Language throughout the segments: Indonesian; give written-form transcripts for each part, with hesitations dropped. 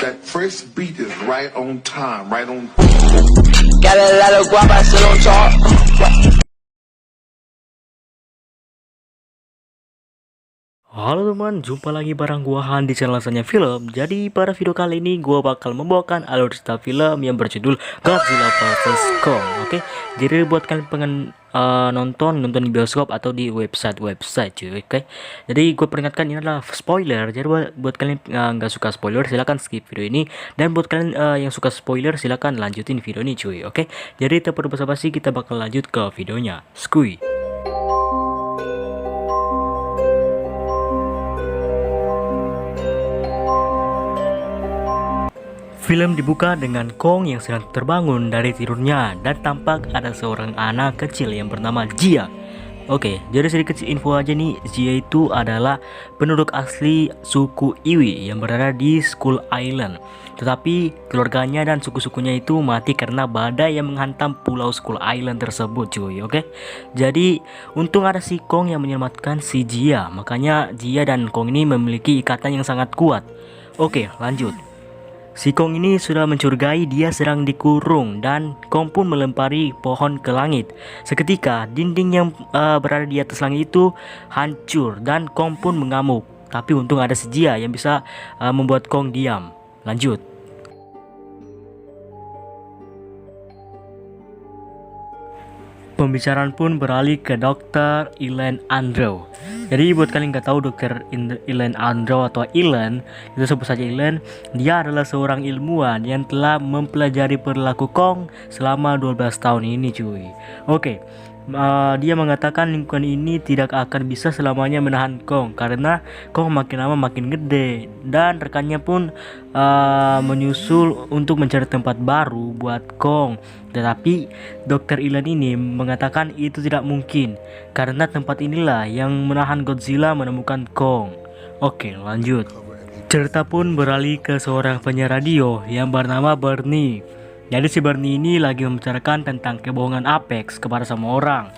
That first beat is right on time, right on. Got a lot of guap, I still don't talk. Halo teman, jumpa lagi bareng gua Han di channel Sanya Film. Jadi pada video kali ini gua bakal membawakan alur cerita film yang berjudul Godzilla vs Kong. Oke, jadi buat kalian pengen nonton di bioskop atau di website cuy. Oke, jadi gue peringatkan ini adalah spoiler. Jadi buat kalian nggak suka spoiler silahkan skip video ini, dan buat kalian yang suka spoiler silahkan lanjutin video ini cuy. Oke, jadi tanpa basa-basi kita bakal lanjut ke videonya. Skuy. Film dibuka dengan Kong yang sedang terbangun dari tidurnya dan tampak ada seorang anak kecil yang bernama Jia. Oke, jadi sedikit info aja nih, Jia itu adalah penduduk asli suku Iwi yang berada di Skull Island. Tetapi keluarganya dan suku-sukunya itu mati karena badai yang menghantam pulau Skull Island tersebut cuy. Oke, jadi untung ada si Kong yang menyelamatkan si Jia. Makanya Jia dan Kong ini memiliki ikatan yang sangat kuat. Oke, lanjut. Si Kong ini sudah mencurigai dia sedang dikurung, dan Kong pun melempari pohon ke langit. Seketika dinding yang berada di atas langit itu hancur dan Kong pun mengamuk. Tapi untung ada si Jia yang bisa membuat Kong diam. Lanjut. Pembicaraan pun beralih ke Dr. Ilan Andrew. Jadi buat kalian nggak tahu Dr. Ilan Andrew atau Ilan, itu sebut saja Ilan, dia adalah seorang ilmuwan yang telah mempelajari perilaku Kong selama 12 tahun ini cuy. Oke, dia mengatakan lingkungan ini tidak akan bisa selamanya menahan Kong karena Kong makin lama makin gede, dan rekannya pun menyusul untuk mencari tempat baru buat Kong. Tetapi Dr. Ilan ini mengatakan itu tidak mungkin karena tempat inilah yang menahan Godzilla menemukan Kong. Oke, lanjut. Cerita pun beralih ke seorang penyiar radio yang bernama Bernie. Jadi si Bernie ini lagi membicarakan tentang kebohongan Apex kepada semua orang.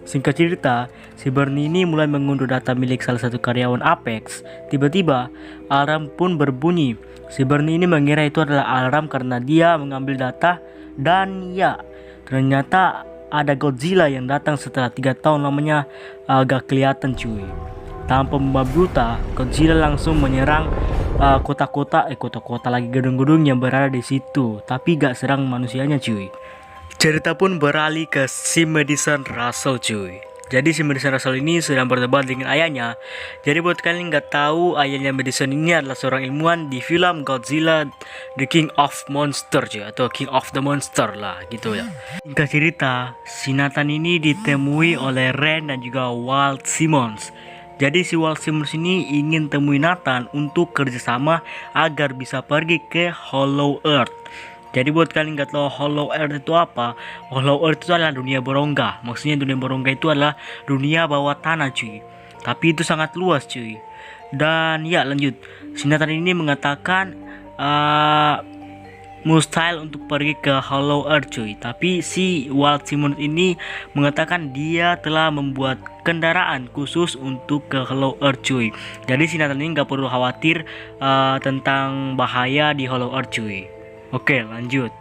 Singkat cerita, si Bernie ini mulai mengunduh data milik salah satu karyawan Apex. Tiba-tiba alarm pun berbunyi. Si Bernie ini mengira itu adalah alarm karena dia mengambil data, dan ya, ternyata ada Godzilla yang datang setelah 3 tahun lamanya agak kelihatan cuy. Tanpa membabi buta, Godzilla langsung menyerang kota-kota lagi gedung-gedung yang berada di situ, tapi gak serang manusianya cuy. Cerita pun beralih ke si Madison Russell cuy. Jadi si Madison Russell ini sedang berdebat dengan ayahnya. Jadi buat kalian nggak tahu, ayahnya Madison ini adalah seorang ilmuwan di film Godzilla The King of Monster cuy, atau King of the Monster lah gitu ya. Singkat cerita, si Nathan ini ditemui oleh Ren dan juga Walt Simmons. Jadi si Walt Simmons ini ingin temui Nathan untuk kerjasama agar bisa pergi ke Hollow Earth. Jadi buat kalian nggak tahu Hollow Earth itu apa, Hollow Earth itu adalah dunia berongga. Maksudnya dunia berongga itu adalah dunia bawah tanah cuy. Tapi itu sangat luas cuy. Dan ya lanjut, si Nathan ini mengatakan mustahil untuk pergi ke Hollow Earth cuy. Tapi si Walt Simmons ini mengatakan dia telah membuat kendaraan khusus untuk ke Hollow Earth cuy. Jadi si Nathan ini nggak perlu khawatir tentang bahaya di Hollow Earth cuy. Oke, lanjut.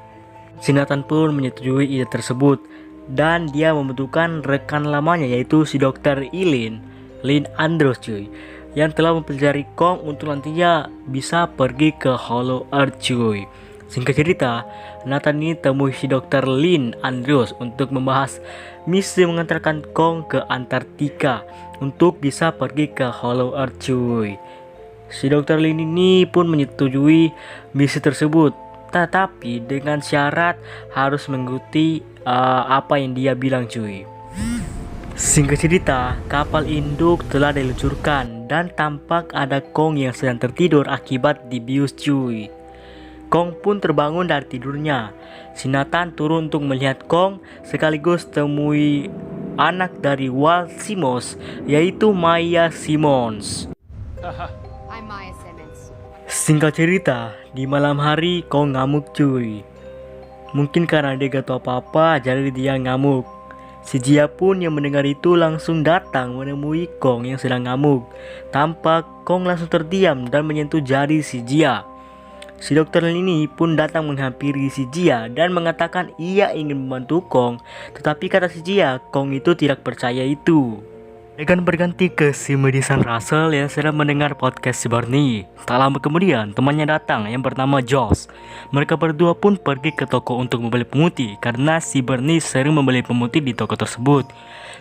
Si Nathan pun menyetujui ide tersebut, dan dia membutuhkan rekan lamanya yaitu si Dr. Lin Andrews cuy, yang telah mempelajari Kong untuk nantinya bisa pergi ke Hollow Earth cuy. Singkat cerita, Nathan ini temui si Dr. Lin Andrews untuk membahas misi mengantarkan Kong ke Antartika untuk bisa pergi ke Hollow Earth cuy. Si Dr. Lin ini pun menyetujui misi tersebut, tetapi dengan syarat harus mengikuti apa yang dia bilang cuy. Singkat cerita, kapal induk telah diluncurkan dan tampak ada Kong yang sedang tertidur akibat dibius cuy. Kong pun terbangun dari tidurnya. Si Nathan turun untuk melihat Kong sekaligus temui anak dari Walt Simmons yaitu Maya Simmons. I'm Maya Simmons. Singkat cerita, di malam hari Kong ngamuk cuy. Mungkin karena dia gak tahu apa-apa jadi dia ngamuk. Si Jia pun yang mendengar itu langsung datang menemui Kong yang sedang ngamuk. Tampak Kong langsung terdiam dan menyentuh jari si Jia. Si dokter ini pun datang menghampiri si Jia dan mengatakan ia ingin membantu Kong. Tetapi kata si Jia, Kong itu tidak percaya itu. Akan berganti ke si Madison Russell yang sedang mendengar podcast si Barney. Tak lama kemudian temannya datang yang bernama Josh. Mereka berdua pun pergi ke toko untuk membeli pemutih karena si Barney sering membeli pemutih di toko tersebut.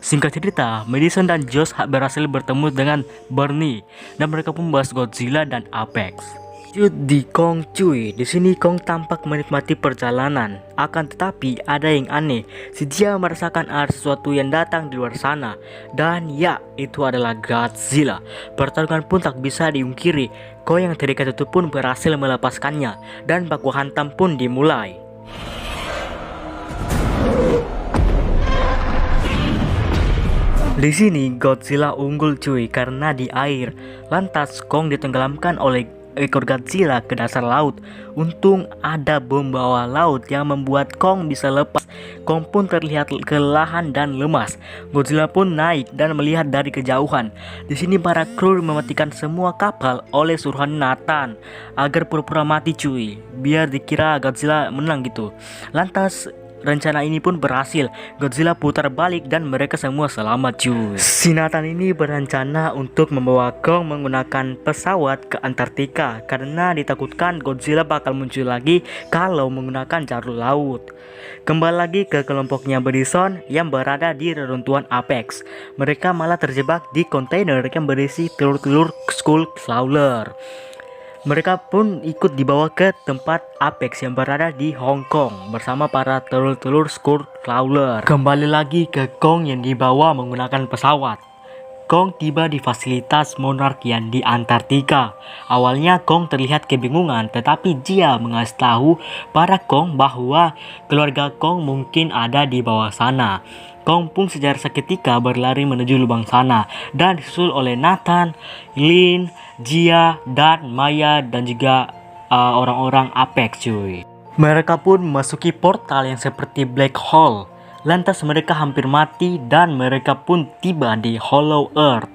Singkat cerita, Madison dan Josh berhasil bertemu dengan Barney dan mereka pun membahas Godzilla dan Apex. Lanjut di Kong cuy. Di sini Kong tampak menikmati perjalanan. Akan tetapi ada yang aneh. Si Jia merasakan ada sesuatu yang datang di luar sana. Dan ya, itu adalah Godzilla. Pertarungan pun tak bisa diungkiri. Kong yang terikat itu pun berhasil melepaskannya. Dan baku hantam pun dimulai. Di sini Godzilla unggul cuy karena di air. Lantas Kong ditenggelamkan oleh ekor Godzilla ke dasar laut. Untung ada bom bawah laut yang membuat Kong bisa lepas. Kong pun terlihat kelelahan dan lemas. Godzilla pun naik dan melihat dari kejauhan. Di sini para kru mematikan semua kapal oleh suruhan Nathan agar pura-pura mati cuy, biar dikira Godzilla menang gitu. Lantas rencana ini pun berhasil. Godzilla putar balik dan mereka semua selamat cuy. Si Nathan ini berencana untuk membawa Kong menggunakan pesawat ke Antartika karena ditakutkan Godzilla bakal muncul lagi kalau menggunakan jalur laut. Kembali lagi ke kelompoknya Madison yang berada di reruntuhan Apex. Mereka malah terjebak di kontainer yang berisi telur-telur Skullcrawler. Mereka pun ikut dibawa ke tempat Apex yang berada di Hong Kong bersama para telur-telur Skullcrawler. Kembali lagi ke Kong yang dibawa menggunakan pesawat. Kong tiba di fasilitas Monarch yang di Antartika. Awalnya Kong terlihat kebingungan, tetapi Jia mengasih tahu pada Kong bahwa keluarga Kong mungkin ada di bawah sana. Kong pun secara seketika berlari menuju lubang sana dan disusul oleh Nathan, Lin, Jia, dan Maya dan juga orang-orang Apex cuy. Mereka pun memasuki portal yang seperti black hole. Lantas mereka hampir mati dan mereka pun tiba di Hollow Earth.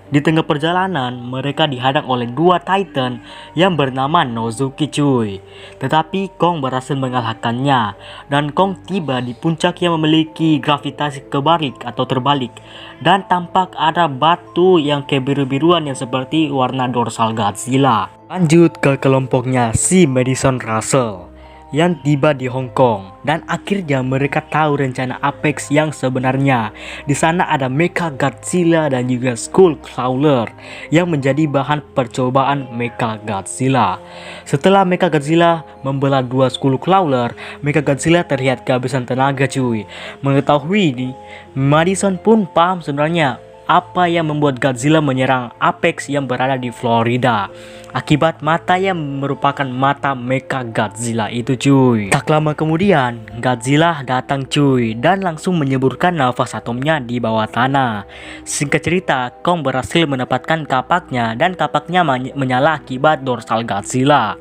Di tengah perjalanan mereka dihadang oleh dua Titan yang bernama Nozuki cuy. Tetapi Kong berhasil mengalahkannya dan Kong tiba di puncak yang memiliki gravitasi kebalik atau terbalik. Dan tampak ada batu yang kebiru-biruan yang seperti warna dorsal Godzilla. Lanjut ke kelompoknya si Madison Russell yang tiba di Hong Kong dan akhirnya mereka tahu rencana Apex yang sebenarnya. Di sana ada Mecha Godzilla dan juga Skullcrawler yang menjadi bahan percobaan Mecha Godzilla. Setelah Mecha Godzilla membelah dua Skullcrawler, Mecha Godzilla terlihat kehabisan tenaga cuy. Mengetahui ini, Madison pun paham sebenarnya apa yang membuat Godzilla menyerang Apex yang berada di Florida. Akibat mata yang merupakan mata Mecha Godzilla itu cuy. Tak lama kemudian Godzilla datang cuy dan langsung menyemburkan nafas atomnya di bawah tanah. Singkat cerita, Kong berhasil mendapatkan kapaknya dan kapaknya menyala akibat dorsal Godzilla.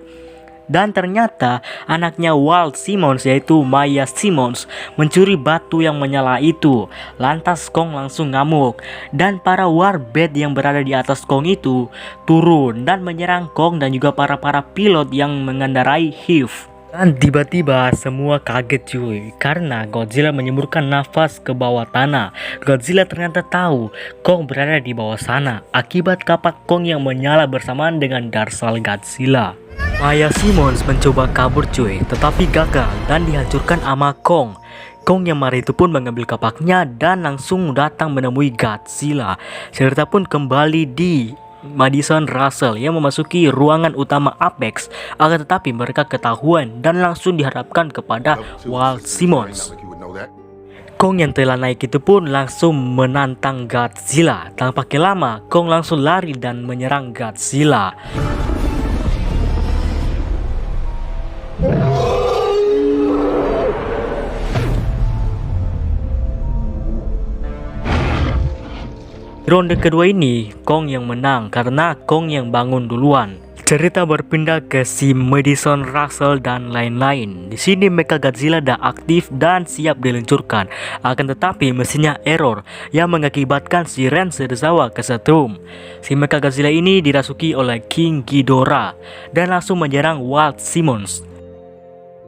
Dan ternyata anaknya Walt Simmons yaitu Maya Simmons mencuri batu yang menyala itu. Lantas Kong langsung ngamuk dan para warbird yang berada di atas Kong itu turun dan menyerang Kong dan juga para pilot yang mengendarai Hive. Dan tiba-tiba semua kaget cuy karena Godzilla menyemburkan nafas ke bawah tanah. Godzilla ternyata tahu Kong berada di bawah sana akibat kapak Kong yang menyala bersamaan dengan dorsal Godzilla. Maya Simmons mencoba kabur cuy, tetapi gagal dan dihancurkan sama Kong. Kong yang marah itu pun mengambil kapaknya dan langsung datang menemui Godzilla. Cerita pun kembali di Madison Russell yang memasuki ruangan utama Apex. Akan tetapi mereka ketahuan dan langsung dihadapkan kepada Walt Simmons. Kong yang telah naik itu pun langsung menantang Godzilla. Tak pakai lama, Kong langsung lari dan menyerang Godzilla. Ronde kedua ini Kong yang menang karena Kong yang bangun duluan. Cerita berpindah ke si Madison, Russell, dan lain-lain. Di sini Mechagodzilla dah aktif dan siap diluncurkan. Akan tetapi mesinnya error yang mengakibatkan si Ren Serizawa kesetrum. Si Mechagodzilla ini dirasuki oleh King Ghidorah dan langsung menyerang Walt Simmons.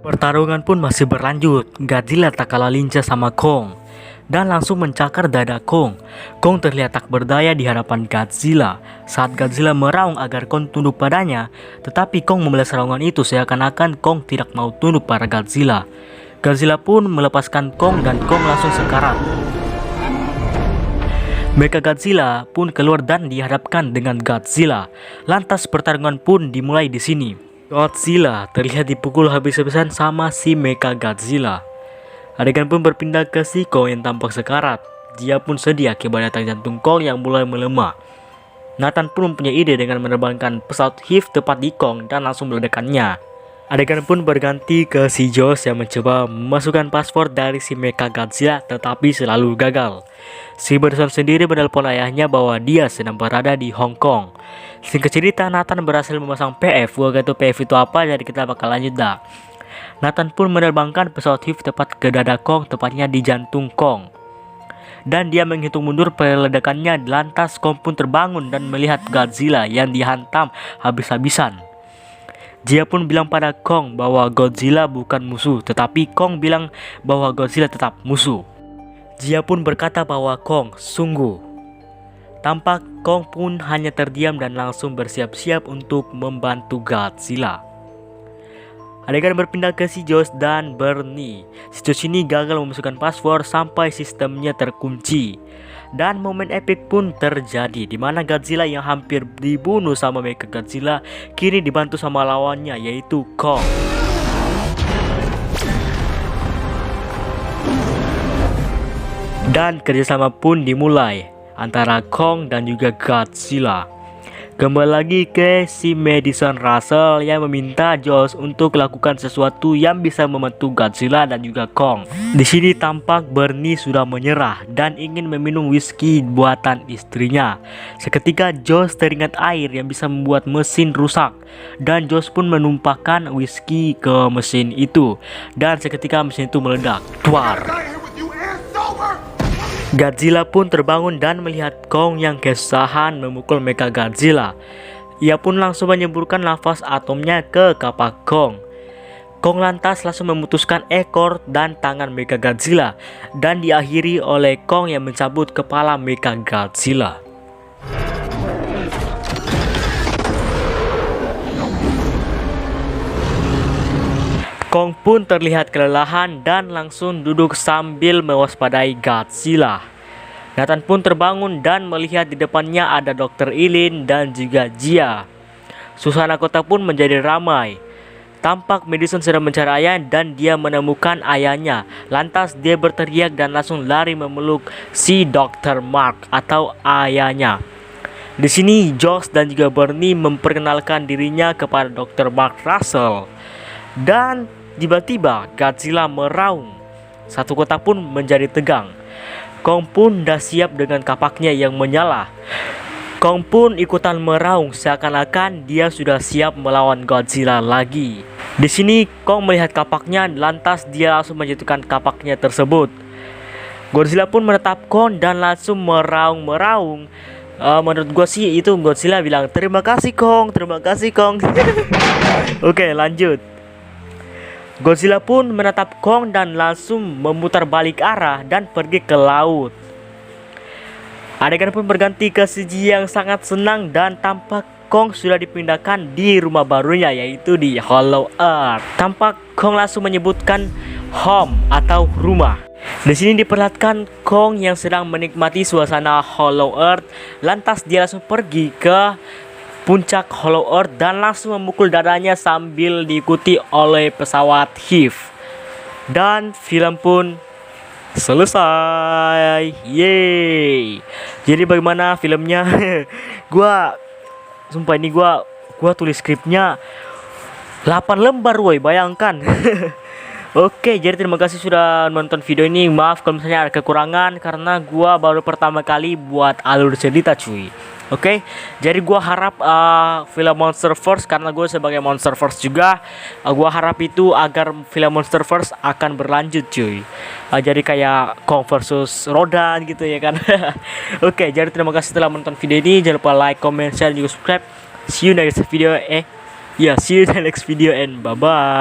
Pertarungan pun masih berlanjut. Godzilla tak kalah lincah sama Kong dan langsung mencakar dada Kong. Kong terlihat tak berdaya di hadapan Godzilla. Saat Godzilla meraung agar Kong tunduk padanya, tetapi Kong membalas serangan itu seakan-akan Kong tidak mau tunduk pada Godzilla. Godzilla pun melepaskan Kong dan Kong langsung sekarat. Mechagodzilla pun keluar dan dihadapkan dengan Godzilla. Lantas pertarungan pun dimulai di sini. Godzilla terlihat dipukul habis-habisan sama si Mechagodzilla. Adegan pun berpindah ke si Kong yang tampak sekarat. Dia pun sedih akibat detak jantung Kong yang mulai melemah. Nathan pun mempunyai ide dengan menerbangkan pesawat Hive tepat di Kong dan langsung meledakkannya. Adegan pun berganti ke si Josh yang mencoba memasukkan paspor dari si Mechagodzilla tetapi selalu gagal. Si Madison sendiri menelpon ayahnya bahwa dia sedang berada di Hong Kong. Singkat cerita, Nathan berhasil memasang PF. Gua gak tau PF itu apa, jadi kita bakal lanjut dah. Nathan pun menerbangkan pesawat Hive tepat ke dada Kong, tepatnya di jantung Kong. Dan dia menghitung mundur peledakannya. Lantas Kong pun terbangun dan melihat Godzilla yang dihantam habis-habisan. Dia pun bilang pada Kong bahwa Godzilla bukan musuh, tetapi Kong bilang bahwa Godzilla tetap musuh. Dia pun berkata bahwa Kong sungguh. Tampak Kong pun hanya terdiam dan langsung bersiap-siap untuk membantu Godzilla. Adegan berpindah ke si Josh dan Bernie. Si Josh ini gagal memasukkan password sampai sistemnya terkunci. Dan momen epic pun terjadi di mana Godzilla yang hampir dibunuh sama Mechagodzilla kini dibantu sama lawannya yaitu Kong. Dan kerjasama pun dimulai antara Kong dan juga Godzilla. Kembali lagi ke si Madison Russell yang meminta Josh untuk lakukan sesuatu yang bisa membantu Godzilla dan juga Kong. Di sini tampak Bernie sudah menyerah dan ingin meminum whisky buatan istrinya. Seketika Josh teringat air yang bisa membuat mesin rusak dan Josh pun menumpahkan whisky ke mesin itu dan seketika mesin itu meledak. Tuar. Godzilla pun terbangun dan melihat Kong yang kesusahan memukul Mechagodzilla. Ia pun langsung menyemburkan nafas atomnya ke kapak Kong. Kong lantas langsung memutuskan ekor dan tangan Mechagodzilla dan diakhiri oleh Kong yang mencabut kepala Mechagodzilla. Kong pun terlihat kelelahan dan langsung duduk sambil mewaspadai Godzilla. Nathan pun terbangun dan melihat di depannya ada Dr. Eileen dan juga Jia. Suasana kota pun menjadi ramai. Tampak Madison sedang mencari ayah dan dia menemukan ayahnya. Lantas dia berteriak dan langsung lari memeluk si Dr. Mark atau ayahnya. Di sini Josh dan juga Bernie memperkenalkan dirinya kepada Dr. Mark Russell. Dan tiba-tiba Godzilla meraung. Satu kota pun menjadi tegang. Kong pun dah siap dengan kapaknya yang menyala. Kong pun ikutan meraung seakan-akan dia sudah siap melawan Godzilla lagi. Di sini Kong melihat kapaknya, lantas dia langsung menjatuhkan kapaknya tersebut. Godzilla pun menatap Kong dan langsung meraung-meraung. Menurut gue sih itu Godzilla bilang terima kasih Kong, terima kasih Kong. Oke, lanjut. Godzilla pun menatap Kong dan langsung memutar balik arah dan pergi ke laut. Adegan pun berganti ke CG yang sangat senang dan tampak Kong sudah dipindahkan di rumah barunya yaitu di Hollow Earth. Tampak Kong langsung menyebutkan home atau rumah. Di sini diperlihatkan Kong yang sedang menikmati suasana Hollow Earth. Lantas dia langsung pergi ke puncak Hollow Earth dan langsung memukul dadanya sambil diikuti oleh pesawat Hive. Dan film pun selesai. Yeay. Jadi bagaimana filmnya? Sumpah ini gua tulis skripnya 8 lembar woi, bayangkan. Oke, jadi terima kasih sudah nonton video ini. Maaf kalau misalnya ada kekurangan karena gua baru pertama kali buat alur cerita cuy. Oke, jadi gua harap film Monsterverse, karena gue sebagai Monsterverse juga, gua harap itu agar film Monsterverse akan berlanjut cuy. Jadi kayak Kong versus Rodan gitu ya kan. Oke, jadi terima kasih telah menonton video ini. Jangan lupa like, comment, share, juga subscribe. See you next video. See you in the next video and bye bye.